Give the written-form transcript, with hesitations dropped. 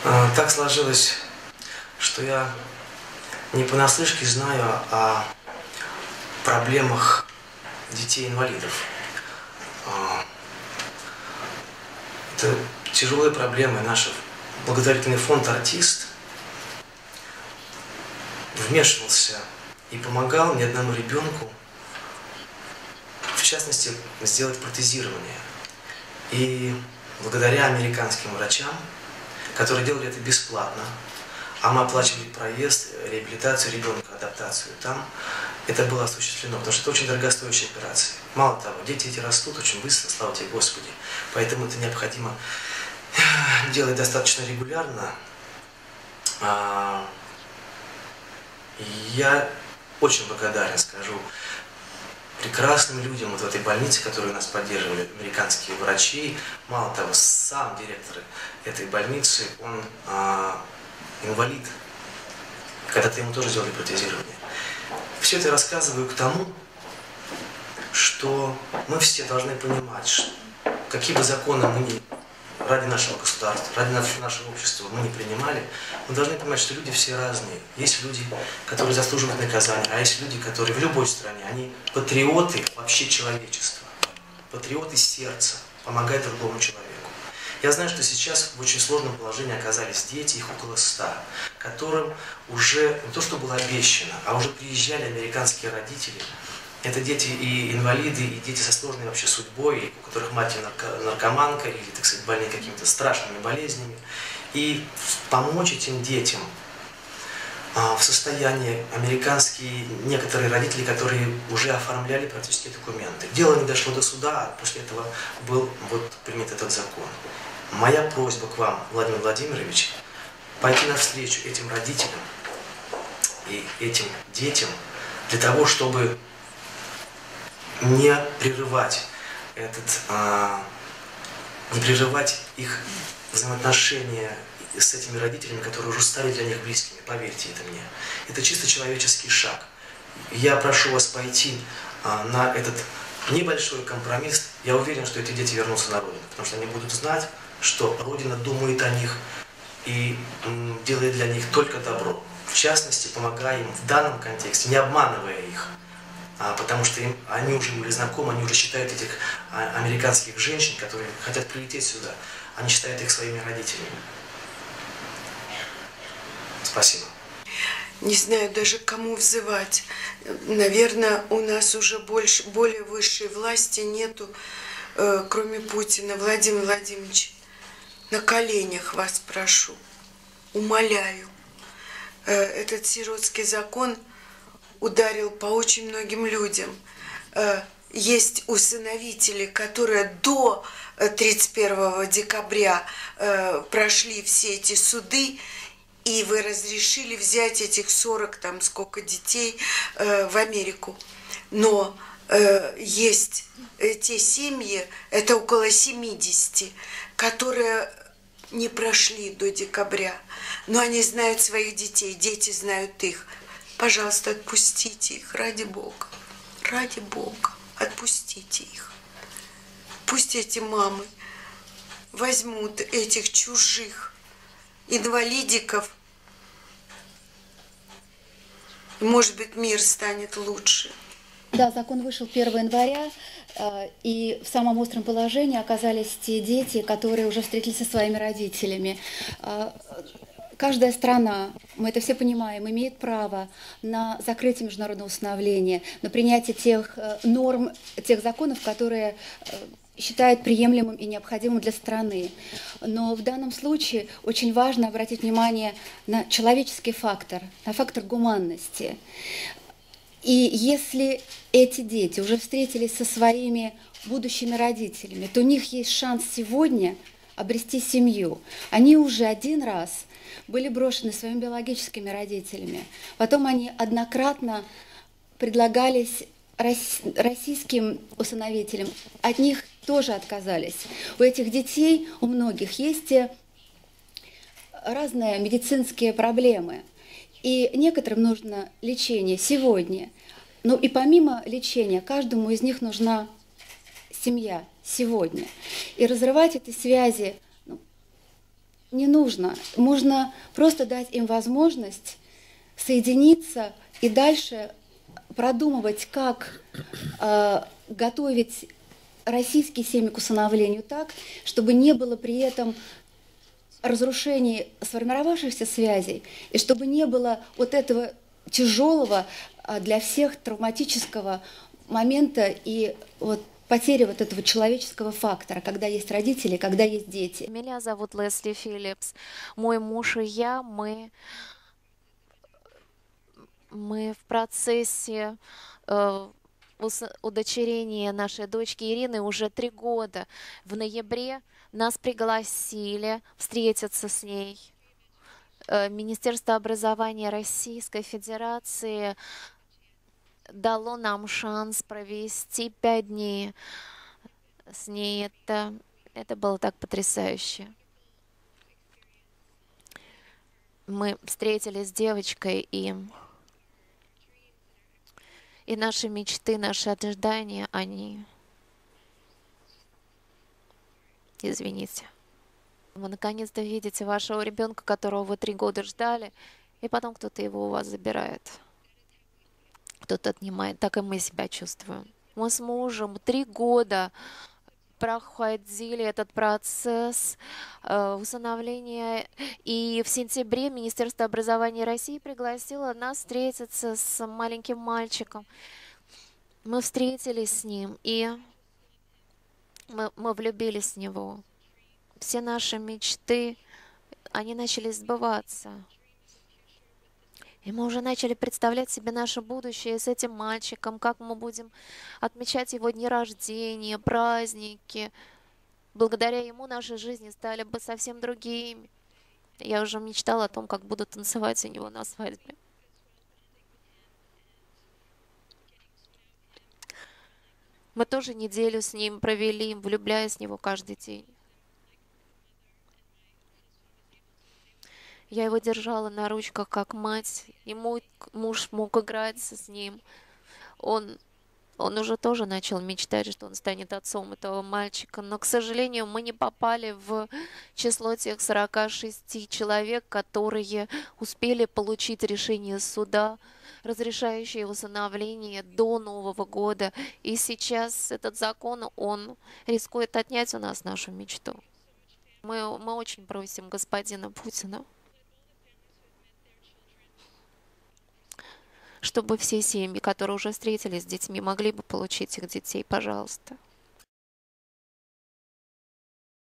Так сложилось, что я не понаслышке знаю о проблемах детей-инвалидов. Это тяжелые проблемы. Наш благотворительный фонд «Артист» вмешивался и помогал ни одному ребенку, в частности, сделать протезирование. И благодаря американским врачам, которые делали это бесплатно, а мы оплачивали проезд, реабилитацию ребенка, адаптацию там, это было осуществлено, потому что это очень дорогостоящая операция. Мало того, дети эти растут очень быстро, слава тебе Господи, поэтому это необходимо делать достаточно регулярно. Я очень благодарен, скажу, прекрасным людям вот в этой больнице, которые нас поддерживали, американские врачи. Мало того, сам директор этой больницы, он инвалид. Когда-то ему тоже сделали протезирование. Все это я рассказываю к тому, что мы все должны понимать, какие бы законы мы ни ради нашего государства, ради нашего общества мы не принимали, мы должны понимать, что люди все разные. Есть люди, которые заслуживают наказания, а есть люди, которые в любой стране, они патриоты вообще человечества, патриоты сердца, помогают другому человеку. Я знаю, что сейчас в очень сложном положении оказались дети, их около 100, которым уже не то, что было обещано, а уже приезжали американские родители. Это дети и инвалиды, и дети со сложной вообще судьбой, у которых мать наркоманка или, так сказать, больные какими-то страшными болезнями. И помочь этим детям в состоянии американские некоторые родители, которые уже оформляли практически документы. Дело не дошло до суда, а после этого был вот принят этот закон. Моя просьба к вам, Владимир Владимирович, пойти навстречу этим родителям и этим детям для того, чтобы не прерывать не прерывать их взаимоотношения с этими родителями, которые уже стали для них близкими, поверьте это мне. Это чисто человеческий шаг. Я прошу вас пойти на этот небольшой компромисс. Я уверен, что эти дети вернутся на родину, потому что они будут знать, что Родина думает о них и делает для них только добро. В частности, помогая им в данном контексте, не обманывая их. Потому что они уже были знакомы, они уже считают этих американских женщин, которые хотят прилететь сюда, они считают их своими родителями. Спасибо. Не знаю даже, кому взывать. Наверное, у нас уже более высшей власти нету, кроме Путина. Владимир Владимирович, на коленях вас прошу, умоляю. Этот сиротский закон ударил по очень многим людям. Есть усыновители, которые до 31 декабря прошли все эти суды, и вы разрешили взять этих 40, там сколько детей в Америку. Но есть те семьи, это около 70, которые не прошли до декабря, но они знают своих детей, дети знают их. Пожалуйста, отпустите их, ради Бога, отпустите их. Пусть эти мамы возьмут этих чужих инвалидиков, и, может быть, мир станет лучше. Да, закон вышел 1 января, и в самом остром положении оказались те дети, которые уже встретились со своими родителями. Каждая страна, мы это все понимаем, имеет право на закрытие международного усыновления, на принятие тех норм, тех законов, которые считает приемлемым и необходимым для страны. Но в данном случае очень важно обратить внимание на человеческий фактор, на фактор гуманности. И если эти дети уже встретились со своими будущими родителями, то у них есть шанс сегодня обрести семью. Они уже один раз были брошены своими биологическими родителями. Потом они однократно предлагались российским усыновителям. От них тоже отказались. У этих детей, у многих есть разные медицинские проблемы. И некоторым нужно лечение сегодня. Ну и помимо лечения, каждому из них нужна семья сегодня. И разрывать эти связи не нужно. Можно просто дать им возможность соединиться и дальше продумывать, как готовить российские семьи к усыновлению так, чтобы не было при этом разрушений сформировавшихся связей, и чтобы не было вот этого тяжелого для всех травматического момента и вот потери вот этого человеческого фактора, когда есть родители, когда есть дети. Меня зовут Лесли Филлипс. Мой муж и я, мы в процессе удочерения нашей дочки Ирины уже 3 года. В ноябре нас пригласили встретиться с ней. Министерство образования Российской Федерации дало нам шанс провести 5 дней с ней. Это было так потрясающе. Мы встретились с девочкой, и наши мечты, наши ожидания, они... Извините. Вы наконец-то видите вашего ребенка, которого вы 3 года ждали, и потом кто-то его у вас забирает. Кто-то отнимает. Так и мы себя чувствуем. Мы с мужем 3 года проходили этот процесс усыновления, и в сентябре Министерство образования России пригласило нас встретиться с маленьким мальчиком. Мы встретились с ним, и мы влюбились в него. Все наши мечты, они начали сбываться. И мы уже начали представлять себе наше будущее с этим мальчиком, как мы будем отмечать его дни рождения, праздники. Благодаря ему наши жизни стали бы совсем другими. Я уже мечтала о том, как буду танцевать у него на свадьбе. Мы тоже неделю с ним провели, влюбляясь в него каждый день. Я его держала на ручках как мать, и мой муж мог играть с ним. Он уже тоже начал мечтать, что он станет отцом этого мальчика. Но, к сожалению, мы не попали в число тех 46 человек, которые успели получить решение суда, разрешающее усыновление до Нового года. И сейчас этот закон, он рискует отнять у нас нашу мечту. Мы очень просим господина Путина, чтобы все семьи, которые уже встретились с детьми, могли бы получить их детей, пожалуйста.